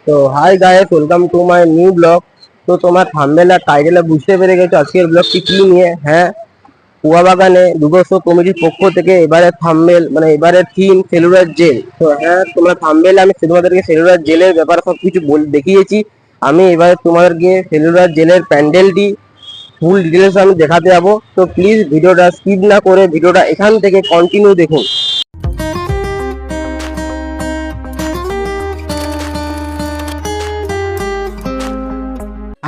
তো hi guys, welcome to my new blog. তো তোমার থাম্বনেল আর টাইটেলে বুঝতে পেরে গেছো আজকের ব্লগটি কি নিয়ে। হ্যাঁ, কুয়া বাগানে দুর্গোৎসব কমিটির পক্ষ থেকে এবারে থাম্বনেল মানে এবারে থিম সেলুলার জেল। তো হ্যাঁ, তোমরা থাম্বনেলে আমি তোমাদেরকে সেলুলার জেলের ব্যাপারে সবকিছু দেখিয়েছি। আমি এবারে তোমাদেরকে সেলুলার জেলের প্যান্ডেলটি ফুল ডিটেলস আমি দেখাতে যাবো। তো প্লিজ ভিডিওটা স্কিপ না করে ভিডিওটা এখান থেকে কন্টিনিউ দেখুন।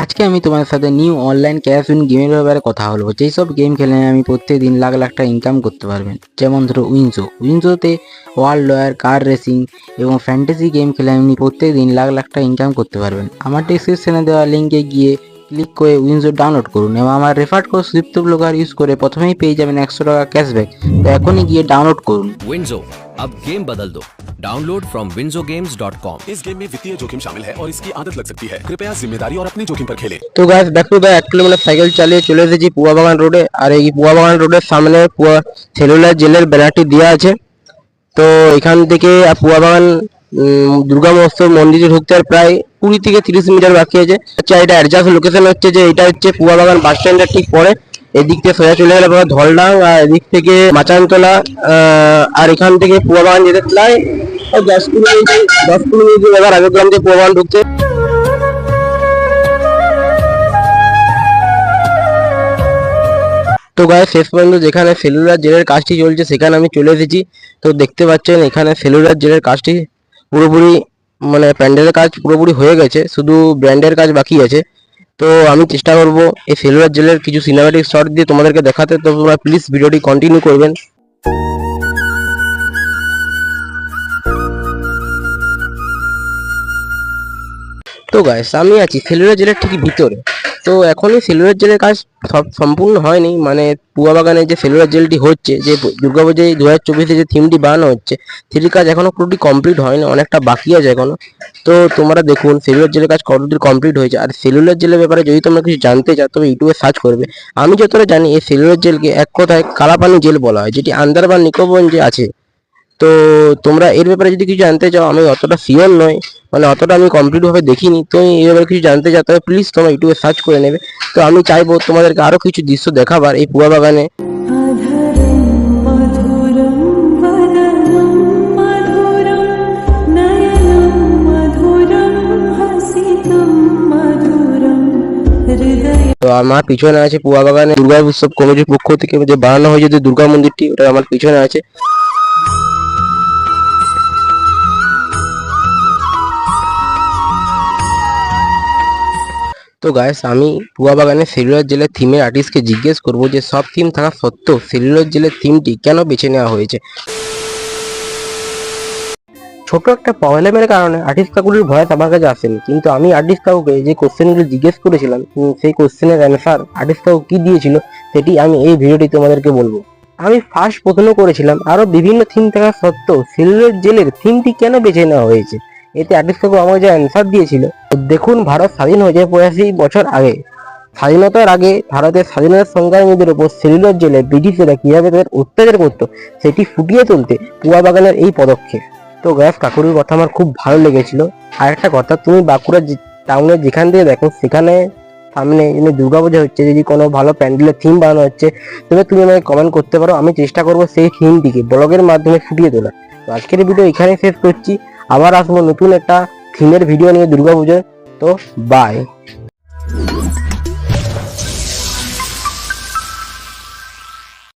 আজকে আমি তোমার সাথে নিউ অনলাইন ক্যাশ উইন গেমের ব্যাপারে কথা বলবো। যেই সব গেম খেলে আমি প্রত্যেকদিন লাখ লাখ টাকা ইনকাম করতে পারবেন। যেমন ধরো উইনজোতে ওয়ার্ল্ড লয়ার, কার রেসিং এবং ফ্যান্টাসি গেম খেলে আপনি প্রত্যেকদিন লাখ লাখ টাকা ইনকাম করতে পারবেন। আমার ডিসক্রিপশনে দেওয়া লিঙ্কে গিয়ে ক্লিক করে উইনজো ডাউনলোড করুন এবং আমার refer code Sudipta blogger use করে প্রথমেই পেয়ে যাবেন 100 টাকা ক্যাশব্যাক। তো এখনই গিয়ে ডাউনলোড করুন। विंजो अब गेम बदल दो। Download from winzogames.com। इस गेम में वित्तीय जोखिम शामिल है और इसकी आदत लग सकती है। कृपया जिम्मेदारी और अपने जोखिम पर खेलें। তো গাইস দেখো, 1 কিলোমিটার সাইকেল চালিয়ে চলে এসেছি পুয়া বাগান রোডে। আর এই পুয়া বাগান রোডের সামনে পুয়া সেলুলার জেলের ব্যানারটি দেওয়া আছে। তো এখান থেকে পুয়া বাগান দুর্গা মহোৎসব মন্দিরে ঢুকতে আর প্রায় 20 থেকে 30 মিটার বাকি আছে। আচ্ছা, এটা অ্যাডজাস্ট লোকেশন হচ্ছে যে এটা হচ্ছে পুয়া বাগান বাস স্ট্যান্ডের ঠিক পরে। এদিক থেকে সোজা চলে গেলে ধলডাং, আর এদিক থেকে মাচানতলা, আর এখান থেকে পুয়া বাগান যেতে প্রায় 10 কিলোমিটার এবার আগে গ্রাম থেকে পুয়া বাগান ঢুকতে। তো গায়ে শেষ পর্যন্ত যেখানে সেলুলার জেলের কাজটি চলছে সেখানে আমি চলে এসেছি। তো দেখতে পাচ্ছেন এখানে সেলুলার জেলের কাজটি পুরোপুরি মানে প্যান্ডেলের কাজ পুরোপুরি হয়ে গেছে, শুধু ব্র্যান্ডের কাজ বাকি আছে। তো আমি চেষ্টা করব এই সেলুলার জেলের কিছু সিনেম্যাটিক শট দিয়ে তোমাদেরকে দেখাতে। তো তোমরা প্লিজ ভিডিওটি কন্টিনিউ করবেন। তো গাইস, আমি আছি সেলুলার জেলের ঠিক ভিতরে। তো এখনই সেলুলার জেলের কাজ সম্পূর্ণ হয়নি, মানে পুয়া বাগানে যে সেলুলার জেলটি হচ্ছে, যে দুর্গাপূজায় 2024-এ যে থিমটি বানানো হচ্ছে সেটির কাজ এখনো পুরোটি কমপ্লিট হয়নি, অনেকটা বাকি আছে এখনো। তো তোমরা দেখুন সেলুলার জেলের কাজ কতদূর কমপ্লিট হয়েছে। আর সেলুলার জেলের ব্যাপারে যদি তোমরা কিছু জানতে চাও তবে ইউটিউবে সার্চ করবে। আমি যতটা জানি এই সেলুলার জেলকে এক কথায় কালাপানি জেল বলা হয়, যেটি আন্দারবান নিকোবরঞ্জে আছে। তো তোমরা এর ব্যাপারে যদি কিছু জানতে চাও, আমি অতটা শিওর নয়, মানে অতটা আমি কমপ্লিট ভাবে দেখিনি। তো এই ব্যাপারে কিছু জানতে চাও তবে প্লিজ তোমরা ইউটিউবে সার্চ করে নেবে। তো আমি চাইবো তোমাদেরকে আরো কিছু দৃশ্য দেখাবার এই পুয়া বাগানে। তো আমার পিছনে আছে পুয়া বাগানে দুর্গা উৎসব কমিটির পক্ষ থেকে যে বানানো হয়েছে যে দুর্গা মন্দিরটি, ওটা আমার পিছনে আছে। তো গাইস, আমি পুয়া বাগানের সেলুলার জেলের থিমের আর্টিস্টকে জিজ্ঞেস করব যে সব থিম থাকা সত্ত্বেও সেলুলার জেলের থিমটি কেন বেছে নেওয়া হয়েছে। ছোট একটা প্রবলেমের কারণে আর্টিস্ট কাকুর ভয়েস আমার কাছে আসেনি, কিন্তু আমি আর্টিস্ট কাকুকে যে কোশ্চেনগুলো জিজ্ঞেস করেছিলাম সেই কোশ্চেনের অ্যান্সার আর্টিস্ট কাকু কি দিয়েছিল সেটি আমি এই ভিডিওটি তোমাদেরকে বলবো। আমি ফার্স্ট প্রশ্ন করেছিলাম আরো বিভিন্ন থিম থাকা সত্ত্বেও সেলুলার জেলের থিমটি কেন বেছে নেওয়া হয়েছে। এতে আর্টিস্ট কাকু আমাকে যে অ্যান্সার দিয়েছিল, দেখুন ভারত স্বাধীন হয়েছে 85 বছর আগে। স্বাধীনতার আগে ভারতের স্বাধীনতার সংগ্রামীদের উপর সেলুলার জেলে ব্রিটিশরা কিভাবে তাদের অত্যাচার করতো সেটি ফুটিয়ে তুলতে পুয়া বাগানের এই পদক্ষেপ। তো গ্যাস কাকুরির কথা আমার খুব ভালো লেগেছিল। আর একটা কথা, তুমি বাঁকুড়া টাউনে যেখান থেকে দেখো সেখানে সামনে দুর্গাপূজা হচ্ছে, যদি কোনো ভালো প্যান্ডেলের থিম বানানো হচ্ছে তবে তুমি আমাকে কমেন্ট করতে পারো, আমি চেষ্টা করবো সেই থিমটিকে ব্লগের মাধ্যমে ফুটিয়ে তোলা। তো আজকের ভিডিও এখানে শেষ করছি, আবার আসবো নতুন একটা থিমের ভিডিও নিয়ে দুর্গাপূজায়। তো বাই।